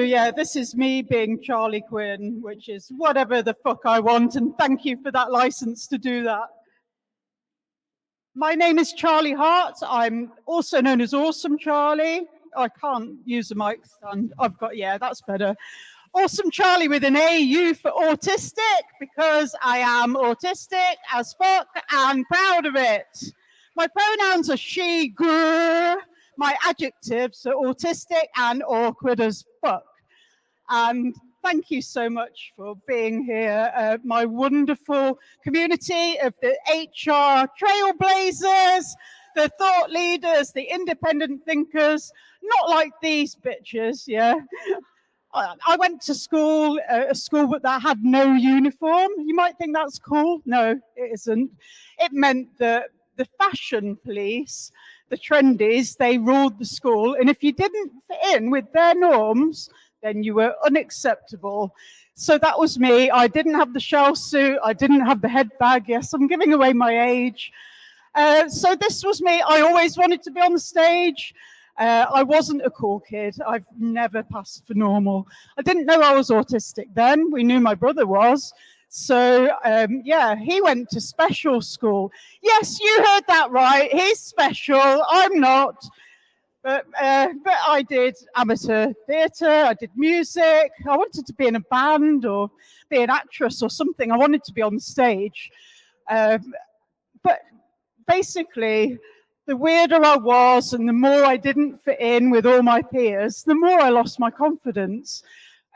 yeah, this is me being Charlie Quinn, which is whatever the fuck I want, and thank you for that license to do that. My name is Charlie Hart. I'm also known as Awesome Charlie. I can't use a mic stand. That's better. Awesome Charlie with an AU for autistic, because I am autistic as fuck and proud of it. My pronouns are she, grr. My adjectives are autistic and awkward as fuck. And thank you so much for being here. My wonderful community of the HR trailblazers, the thought leaders, the independent thinkers, not like these bitches, yeah. I went to school, a school that had no uniform. You might think that's cool. No, it isn't. It meant that the fashion police, the trendies, they ruled the school. And if you didn't fit in with their norms, then you were unacceptable. So that was me. I didn't have the shell suit. I didn't have the head bag. Yes, I'm giving away my age. So this was me. I always wanted to be on the stage. I wasn't a cool kid. I've never passed for normal. I didn't know I was autistic then. We knew my brother was. So, he went to special school. Yes, you heard that right. He's special. I'm not. But I did amateur theatre. I did music. I wanted to be in a band or be an actress or something. I wanted to be on stage. But basically, the weirder I was and the more I didn't fit in with all my peers, the more I lost my confidence.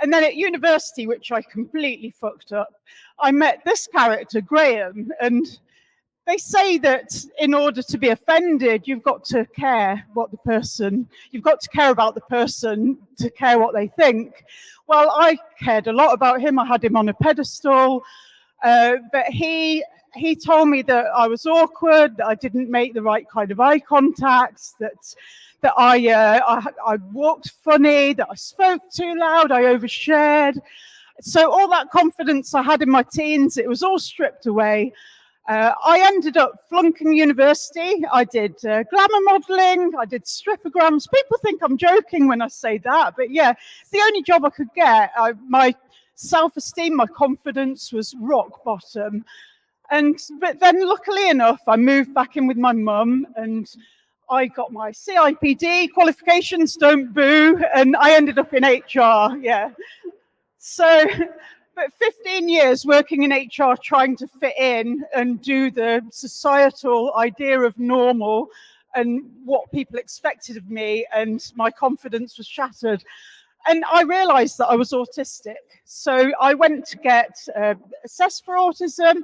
And then at university, which I completely fucked up, I met this character, Graham, and they say that in order to be offended, you've got to care about the person to care what they think. Well, I cared a lot about him. I had him on a pedestal, but he told me that I was awkward, that I didn't make the right kind of eye contacts, that I walked funny, that I spoke too loud, I overshared. So all that confidence I had in my teens, it was all stripped away. I ended up flunking university. I did glamour modeling. I did stripograms. People think I'm joking when I say that, but yeah, it's the only job I could get. My self-esteem, my confidence was rock bottom. But then luckily enough, I moved back in with my mum and I got my CIPD qualifications, don't boo, and I ended up in HR, yeah. So, but 15 years working in HR, trying to fit in and do the societal idea of normal and what people expected of me, and my confidence was shattered. And I realized that I was autistic. So I went to get assessed for autism.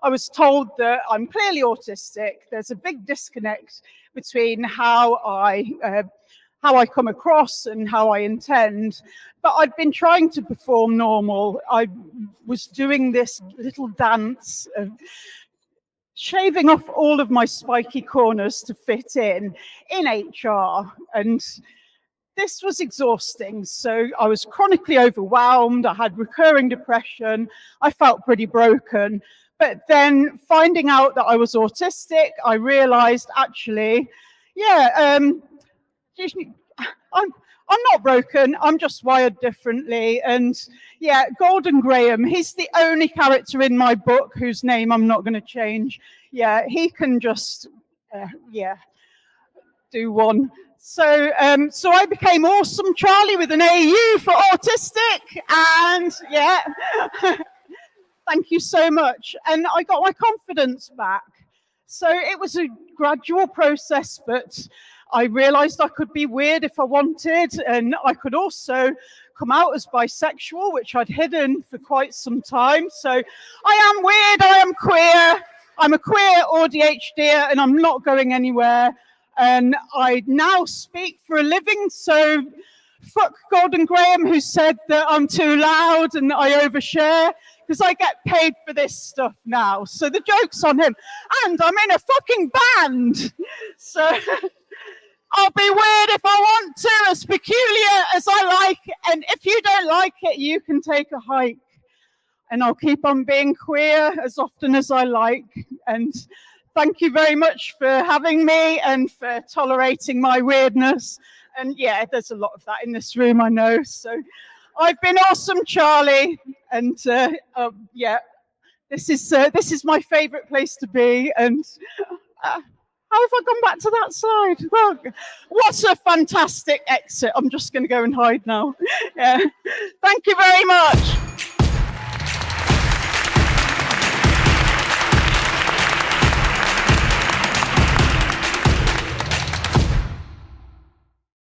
I was told that I'm clearly autistic. There's a big disconnect between how I come across and how I intend. But I'd been trying to perform normal. I was doing this little dance of shaving off all of my spiky corners to fit in HR. And this was exhausting. So I was chronically overwhelmed. I had recurring depression. I felt pretty broken. But then finding out that I was autistic, I realized actually, I'm not broken. I'm just wired differently. And yeah, Gordon Graham, he's the only character in my book whose name I'm not going to change. Yeah, he can just, do one. So I became Awesome Charlie with an AU for autistic, and yeah, thank you so much. And I got my confidence back. So it was a gradual process, but I realized I could be weird if I wanted, and I could also come out as bisexual, which I'd hidden for quite some time. So I am weird, I am queer, I'm a queer ADHD, and I'm not going anywhere. And I now speak for a living, so fuck Gordon Graham, who said that I'm too loud and I overshare, because I get paid for this stuff now. So the joke's on him. And I'm in a fucking band. So I'll be weird if I want to, as peculiar as I like. And if you don't like it, you can take a hike. And I'll keep on being queer as often as I like. And thank you very much for having me and for tolerating my weirdness. And yeah, there's a lot of that in this room, I know. So I've been awesome, Charlie, and yeah, this is my favourite place to be. And how have I gone back to that side? Well, what a fantastic exit! I'm just going to go and hide now. Yeah, thank you very much.